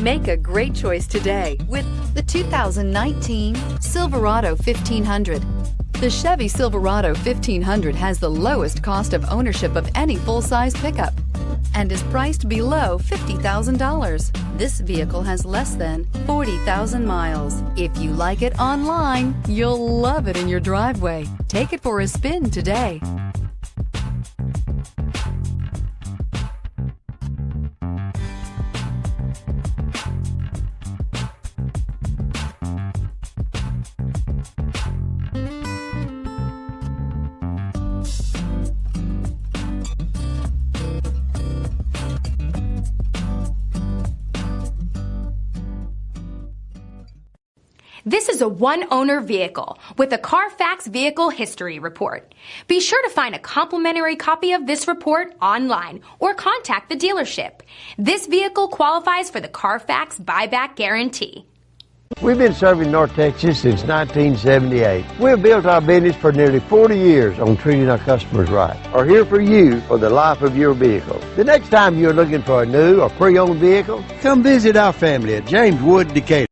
Make a great choice today with the 2019 Silverado 1500. The Chevy Silverado 1500 has the lowest cost of ownership of any full-size pickup and is priced below $50,000. This vehicle has less than 40,000 miles. If you like it online, you'll love it in your driveway. Take it for a spin today. This is a one-owner vehicle with a Carfax Vehicle History Report. Be sure to find a complimentary copy of this report online or contact the dealership. This vehicle qualifies for the Carfax Buyback Guarantee. We've been serving North Texas since 1978. We've built our business for nearly 40 years on treating our customers right. Are here for you for the life of your vehicle. The next time you're looking for a new or pre-owned vehicle, come visit our family at James Wood, Decatur.